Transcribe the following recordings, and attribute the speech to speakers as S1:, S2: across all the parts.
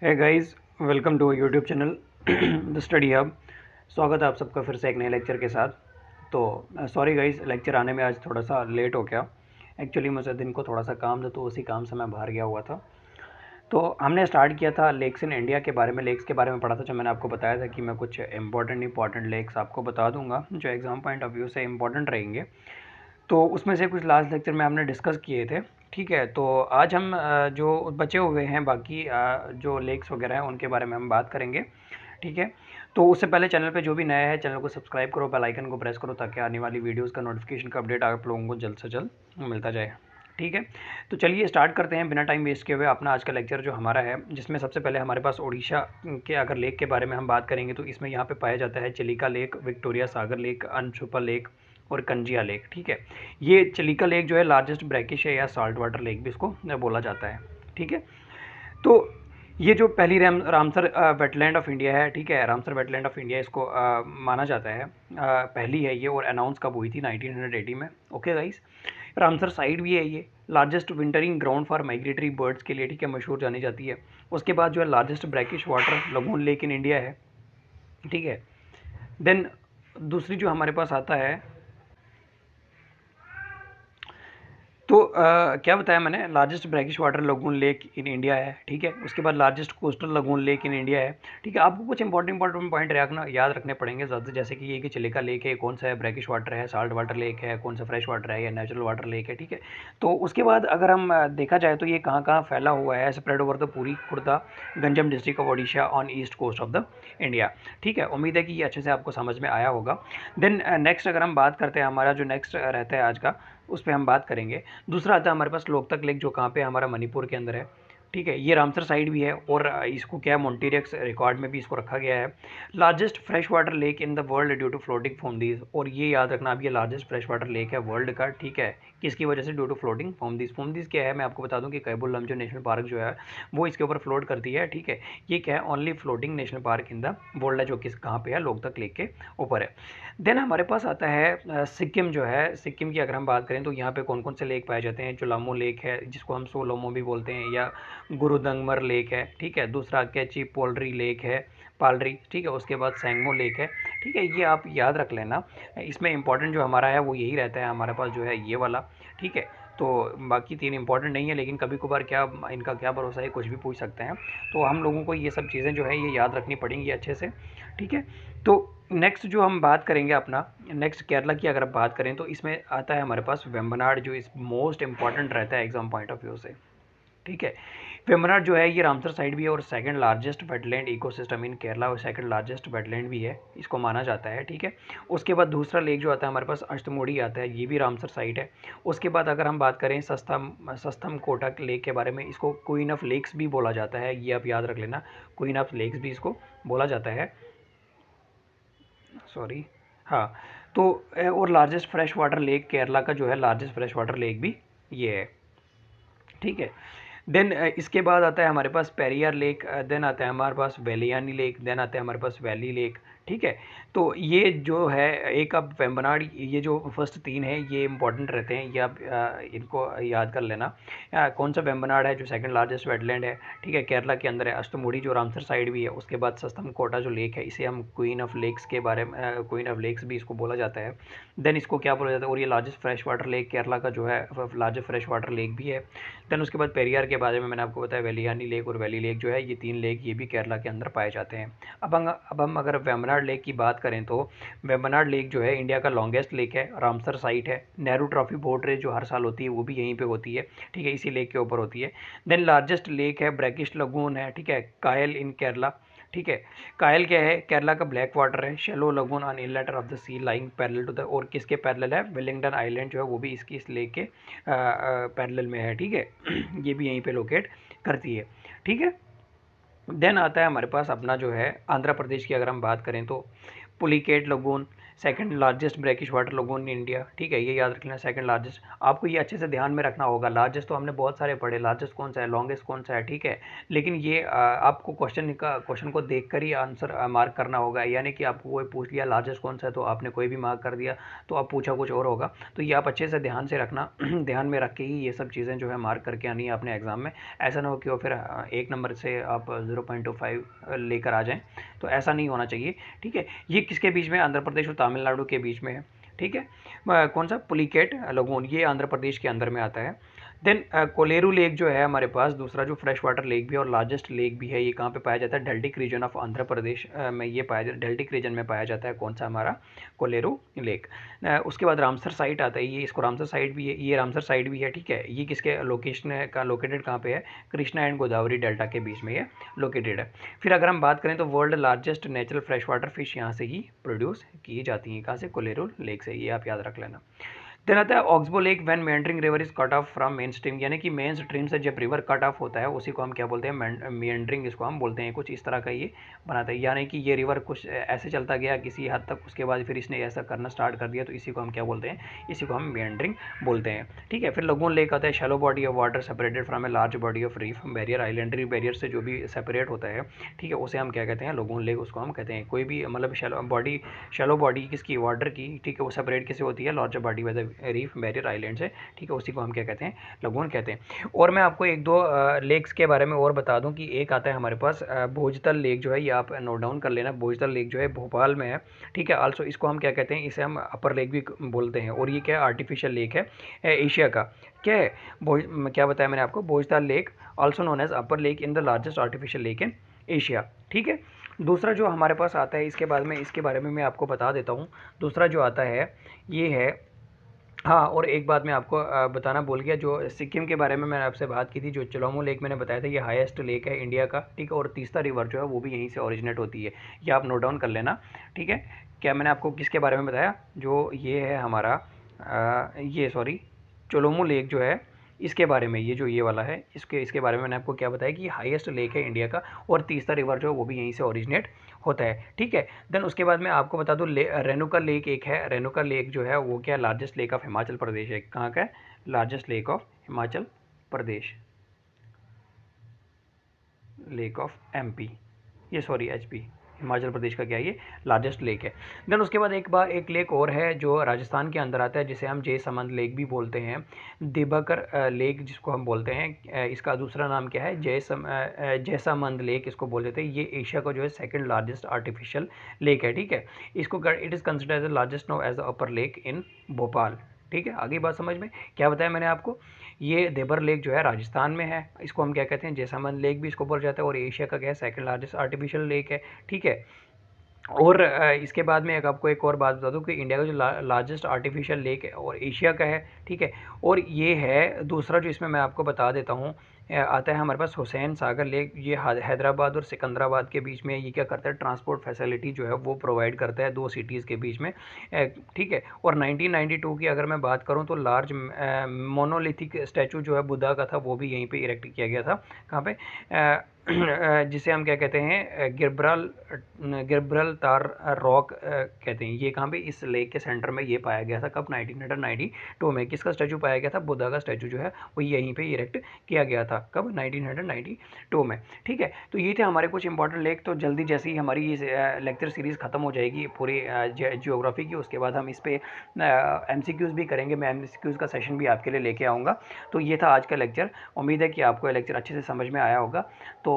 S1: है guys, welcome to YouTube channel the study hub. स्वागत है आप सबका फिर से एक नए लेक्चर के साथ। तो सॉरी गाइस, लेक्चर आने में आज थोड़ा सा लेट हो गया। एक्चुअली मुझे दिन को थोड़ा सा काम था, तो उसी काम से मैं बाहर गया हुआ था। तो हमने स्टार्ट किया था लेक्स इन इंडिया के बारे में, लेक्स के बारे में पढ़ा था। जो मैंने आपको बताया था कि मैं कुछ इंपॉर्टेंट लेक्स आपको बता दूंगा जो एग्ज़ाम पॉइंट ऑफ व्यू से इंपॉर्टेंट रहेंगे। तो उसमें से कुछ लास्ट लेक्चर में हमने डिस्कस किए थे। ठीक है, तो आज हम जो बचे हुए हैं बाकी जो लेक्स वगैरह हैं उनके बारे में हम बात करेंगे। ठीक है, तो उससे पहले चैनल पे जो भी नया है चैनल को सब्सक्राइब करो, बेल आइकन को प्रेस करो, ताकि आने वाली वीडियोस का नोटिफिकेशन का अपडेट आप लोगों को जल्द से जल्द मिलता जाए। ठीक है, तो चलिए स्टार्ट करते हैं बिना टाइम वेस्ट किए हुए अपना आज का लेक्चर जो हमारा है, जिसमें सबसे पहले हमारे पास उड़ीसा के अगर लेक के बारे में हम बात करेंगे तो इसमें यहाँ पे पाया जाता है चिलिका लेक, विक्टोरिया सागर लेक, अनछुपा लेक और कंजिया लेक। ठीक है, ये चिलिका लेक जो है लार्जेस्ट ब्रैकिश है या साल्ट वाटर लेक भी इसको बोला जाता है। ठीक है, तो ये जो पहली रामसर वेटलैंड ऑफ इंडिया है, ठीक है, रामसर वेटलैंड ऑफ इंडिया इसको माना जाता है, पहली है ये, और अनाउंस कब हुई थी 1980 में। ओके गाइस, रामसर साइट भी है ये, largest wintering ground for migratory birds के लिए, ठीक है, मशहूर जानी जाती है। उसके बाद जो है largest brackish water lagoon lake in India है। ठीक है, देन दूसरी जो हमारे पास आता है, तो क्या बताया मैंने, largest brackish water lagoon lake in India है। ठीक है, उसके बाद largest coastal lagoon lake in India है। ठीक है, आपको कुछ इंपॉर्टेंट पॉइंट याद रखने पड़ेंगे ज़्यादा, जैसे कि ये कि चिलिका लेक है, कौन सा है, ब्रैकिश वाटर है, साल्ट वाटर लेक है, कौन सा फ्रेश वाटर है या नेचुरल वाटर लेक है। ठीक है, तो उसके बाद अगर हम देखा जाए तो ये कहाँ कहाँ फैला हुआ है, spread over the Puri Khurda Ganjam district of Odisha on east coast of the India. ठीक है, उम्मीद है कि ये अच्छे से आपको समझ में आया होगा। देन नेक्स्ट अगर हम बात करते हैं, हमारा जो नेक्स्ट रहता है आज का, उस पर हम बात करेंगे। दूसरा आता है हमारे पास लोकतक लेक, जो कहाँ पे हमारा मणिपुर के अंदर है। ठीक है, ये रामसर साइड भी है, और इसको क्या है, मॉन्टीरियक्स रिकॉर्ड में भी इसको रखा गया है largest fresh water lake in the world due to floating phumdis. और ये याद रखना, अब ये लार्जेस्ट फ्रेश वाटर लेक है वर्ल्ड का। ठीक है, किसकी वजह से, due to floating phumdis. Phumdis क्या है, मैं आपको बता दूं कि कैबुल लमजो नेशनल पार्क जो है वो इसके ऊपर फ्लोट करती है। ठीक है, ये क्या है, only floating national park in the world है, जो किस कहाँ पे है, लोकतक लेक के ऊपर है। देन हमारे पास आता है सिक्किम जो है, सिक्किम की अगर हम बात करें तो यहाँ पे कौन कौन से लेक पाए जाते हैं। चुलामू लेक है, जिसको हम सोलोमो भी बोलते हैं, या गुरुदंगमर लेक है। ठीक है, दूसरा कैची पोल्ट्री लेक है, पालरी। ठीक है, उसके बाद सैंगमो लेक है। ठीक है, ये आप याद रख लेना। इसमें इंपॉर्टेंट जो हमारा है वो यही रहता है हमारे पास जो है ये वाला। ठीक है, तो बाकी तीन इंपॉर्टेंट नहीं है, लेकिन कभी कभार क्या इनका क्या भरोसा है, कुछ भी पूछ सकते हैं। तो हम लोगों को ये सब चीज़ें जो है ये याद रखनी पड़ेंगी अच्छे से। ठीक है, तो नेक्स्ट जो हम बात करेंगे अपना, नेक्स्ट केरला की अगर बात करें तो इसमें आता है हमारे पास वेम्बनाड, जो इस मोस्ट इंपॉर्टेंट रहता है एग्जाम पॉइंट ऑफ व्यू से। ठीक है, वेम्बनाड जो है ये रामसर साइड भी है, और सेकंड लार्जेस्ट वेटलैंड इकोसिस्टम इन केरला, और सेकंड लार्जेस्ट वेटलैंड भी है, इसको माना जाता है। ठीक है, उसके बाद दूसरा लेक जो आता है हमारे पास अष्टमुड़ी आता है, ये भी रामसर साइड है। उसके बाद अगर हम बात करें सस्तम कोटक लेक के बारे में, इसको क्वीन ऑफ लेक्स भी बोला जाता है, ये आप याद रख लेना, क्वीन ऑफ लेक्स भी इसको बोला जाता है। सॉरी, हाँ, तो और largest fresh water lake Kerala का जो है, लार्जेस्ट फ्रेश वाटर लेक भी ये है। ठीक है, देन इसके बाद आता है हमारे पास पेरियार लेक, देन आता है हमारे पास वेलियानी लेक, देन आता है हमारे पास वैली लेक। ठीक है, तो ये जो है एक अब वेम्बनाड, ये जो फर्स्ट तीन है ये इंपॉर्टेंट रहते हैं, ये आप इनको याद कर लेना। कौन सा वेम्बनाड है जो सेकंड लार्जेस्ट वेटलैंड है। ठीक है, केरला के अंदर है। अष्टमुड़ी जो रामसर साइड भी है। उसके बाद सस्तम कोटा जो लेक है, इसे हम क्वीन ऑफ लेक्स के बारे में, क्वीन ऑफ लेक्स भी इसको बोला जाता है। देन इसको क्या बोला जाता है, और ये largest fresh water lake Kerala का जो है, लार्जेस्ट फ्रेश वाटर लेक भी है। देन उसके बाद पेरियार के बारे में मैंने आपको बताया, वेलियानी लेक और वैली लेक जो है, ये तीन लेक ये भी केरला के अंदर पाए जाते हैं। अब हम अगर वेम्बनाड लेक की बात करें तो वेम्बनाड लेक जो है इंडिया का लॉन्गेस्ट लेक है, रामसर साइट है। नेहरू ट्रॉफी बोट रेस जो हर साल होती है वो भी यहीं पे होती है। ठीक है, इसी लेक के ऊपर होती है। देन लार्जेस्ट लेक है ब्रैकिश लगून है। ठीक है, कायल इन केरला। ठीक है, कायल क्या है, केरला का ब्लैक वाटर है, shallow lagoon on inlet of the sea lying parallel to the, और किसके पैरेलल है, वेलिंगटन आइलैंड जो है वो भी इसकी इस लेक के पैरेलल में है। ठीक है, ये भी यहीं पे लोकेट करती है। ठीक है, देन आता है हमारे पास अपना जो है आंध्र प्रदेश की अगर हम बात करें तो Pulicat lagoon, second largest brackish water lagoon in India, ठीक है, ये याद रख लेना, सेकंड लार्जेस्ट। आपको ये अच्छे से ध्यान में रखना होगा। लार्जेस्ट तो हमने बहुत सारे पढ़े, लार्जेस्ट कौन सा है, लॉन्गेस्ट कौन सा है, ठीक है, लेकिन ये आपको क्वेश्चन को देख कर ही आंसर मार्क करना होगा, यानी कि आपको कोई पूछ लिया लार्जेस्ट कौन सा है तो आपने कोई भी मार्क कर दिया तो आप पूछा कुछ और होगा। तो ये आप अच्छे से ध्यान से रखना ध्यान में रख के ही ये सब चीज़ें जो है मार्क करके आनी है अपने एग्ज़ाम में। ऐसा ना हो कि वो फिर 1 नंबर से आप 0.25 लेकर आ जाएं, तो ऐसा नहीं होना चाहिए, ठीक है। ये किसके बीच में, आंध्र प्रदेश और तमिलनाडु के बीच में है, ठीक है। कौन सा, पुलिकेट लगून, ये आंध्र प्रदेश के अंदर में आता है। देन कोलेरू लेक जो है हमारे पास, दूसरा जो फ्रेश वाटर लेक भी है और लार्जेस्ट लेक भी है, ये कहाँ पे पाया जाता है, deltaic reason of Andhra Pradesh में ये पाया जाता है, डेल्टिक रीजन में पाया जाता है कौन सा, हमारा कोलेरू लेक। उसके बाद रामसर साइट आता है, ये इसको रामसर साइट भी है, ये रामसर साइट भी है, ठीक है। ये किसके लोकेशन का लोकेटेड कहाँ पे है, कृष्णा एंड गोदावरी डेल्टा के बीच में ये लोकेटेड है। फिर अगर हम बात करें तो world largest natural fresh water fish यहाँ से ही प्रोड्यूस की जाती हैं, कहाँ से, कोलेरू लेक से, ये आप याद रख लेना। देन आता है oxbow lake when meandering river is cut off from main stream, यानी कि मेन स्ट्रीम से जब रिवर कट ऑफ होता है उसी को हम क्या बोलते हैं, मेंडरिंग इसको हम बोलते हैं। कुछ इस तरह का ये बनाता है, यानी कि ये रिवर कुछ ऐसे चलता गया किसी हद तक, उसके बाद फिर इसने ऐसा करना स्टार्ट कर दिया, तो इसी को हम क्या बोलते हैं, इसी को हम मेंडरिंग बोलते हैं, ठीक है। फिर लगून लेक आता है, shallow body of water separated from a large body of reef barrier, आइलैंडरी बैरियर से जो भी सेपरेट होता है, ठीक है, उसे हम क्या कहते हैं, लगून लेक उसको हम कहते हैं। कोई भी मतलब शैलो बॉडी किसकी, वाटर की, ठीक है, वो सेपरेट किससे होती है, large body by the reef barrier island से, ठीक है, उसी को हम क्या कहते हैं, लगून कहते हैं। और मैं आपको एक दो लेक्स के बारे में और बता दूं कि एक आता है हमारे पास भोजतल लेक जो है, ये आप नोट डाउन कर लेना, भोजतल लेक जो है भोपाल में है, ठीक है। आल्सो इसको हम क्या कहते हैं, इसे हम अपर लेक भी बोलते हैं। और ये क्या है, आर्टिफिशियल लेक है एशिया का, क्या है, क्या बताया मैंने आपको, Bhojtal lake also known as upper lake in the largest artificial lake in Asia, ठीक है। दूसरा जो हमारे पास आता है, इसके बाद में इसके बारे में मैं आपको बता देता हूँ। दूसरा जो आता है ये है, हाँ, और एक बात मैं आपको बताना भूल गया, जो सिक्किम के बारे में मैंने आपसे बात की थी, जो चलोमू लेक मैंने बताया था, ये हाईएस्ट लेक है इंडिया का, ठीक है। और तीस्ता रिवर जो है वो भी यहीं से ओरिजिनेट होती है, ये आप नोट डाउन कर लेना, ठीक है। क्या मैंने आपको किसके बारे में बताया, जो ये है हमारा ये सॉरी चलोमू लेक जो है इसके बारे में, ये जो ये वाला है, इसके बारे में मैंने आपको क्या बताया कि हाईएस्ट लेक है इंडिया का, और तीस्ता रिवर जो है वो भी यहीं से ओरिजिनेट होता है, ठीक है। देन उसके बाद मैं आपको बता दूं, रेणुका लेक एक है, रेणुका लेक जो है वो क्या, largest lake of Himachal Pradesh है। कहाँ का है, largest lake of Himachal Pradesh, lake of MP, ये सॉरी एचपी, हिमाचल प्रदेश का क्या है, ये लार्जेस्ट लेक है। देन उसके बाद एक लेक और है जो राजस्थान के अंदर आता है, जिसे हम जयसमंद लेक भी बोलते हैं, दिबाकर लेक जिसको हम बोलते हैं, इसका दूसरा नाम क्या है, जयसमंद लेक इसको बोल देते हैं। ये एशिया का जो है सेकंड लार्जेस्ट आर्टिफिशियल लेक है, ठीक है। इसको it is considered as the largest now as the upper lake in Bhopal, ठीक है। आगे बात समझ में, क्या बताया मैंने आपको, ये देबर लेक जो है राजस्थान में है, इसको हम क्या कहते हैं, जैसलमेर लेक भी इसको बोला जाता है, और एशिया का क्या है, सेकंड लार्जेस्ट आर्टिफिशियल लेक है, ठीक है। और इसके बाद में आपको एक और बात बता दूं कि इंडिया का जो लार्जेस्ट आर्टिफिशियल लेक है और एशिया का है, ठीक है। और ये है दूसरा जो इसमें मैं आपको बता देता हूँ, आता है हमारे पास हुसैन सागर लेक, ये हैदराबाद और सिकंदराबाद के बीच में, ये क्या करता है, ट्रांसपोर्ट फैसिलिटी जो है वो प्रोवाइड करता है दो सिटीज़ के बीच में, ठीक है। और 1992 की अगर मैं बात करूँ तो लार्ज मोनोलिथिक स्टैचू जो है बुद्धा का था, वो भी यहीं पे इरेक्ट किया गया था, कहाँ पे, जिसे हम क्या कहते हैं, गिब्रल तार रॉक कहते हैं, ये कहाँ पे, इस लेक के सेंटर में ये पाया गया था, कब, 1992 में। किसका स्टैचू पाया गया था, बुद्धा का स्टैचू जो है वो यहीं पे इरेक्ट किया गया था, कब, 1992 में, ठीक है। तो ये थे हमारे कुछ इंपॉर्टेंट लेक। तो जल्दी जैसे ही हमारी ये लेक्चर सीरीज़ ख़त्म हो जाएगी पूरी जियोग्राफी की, उसके बाद हम इस पर MCQs भी करेंगे, मैं MCQs का सेशन भी आपके लिए लेके आऊँगा। तो ये था आज का लेक्चर, उम्मीद है कि आपको ये लेक्चर अच्छे से समझ में आया होगा। तो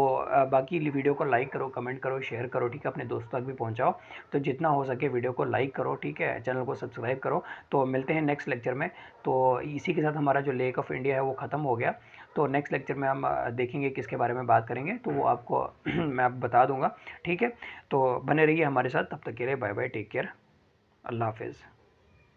S1: बाकी वीडियो को लाइक करो, कमेंट करो, शेयर करो, ठीक है, अपने दोस्तों तक भी पहुंचाओ। तो जितना हो सके वीडियो को लाइक करो, ठीक है, चैनल को सब्सक्राइब करो। तो मिलते हैं नेक्स्ट लेक्चर में। तो इसी के साथ हमारा जो लेक ऑफ इंडिया है वो ख़त्म हो गया। तो नेक्स्ट लेक्चर में हम देखेंगे किसके बारे में बात करेंगे, तो वो आपको मैं आप बता दूंगा, ठीक है। तो बने रहिए हमारे साथ, तब तक के लिए बाय बाय, टेक केयर, अल्लाह हाफिज़।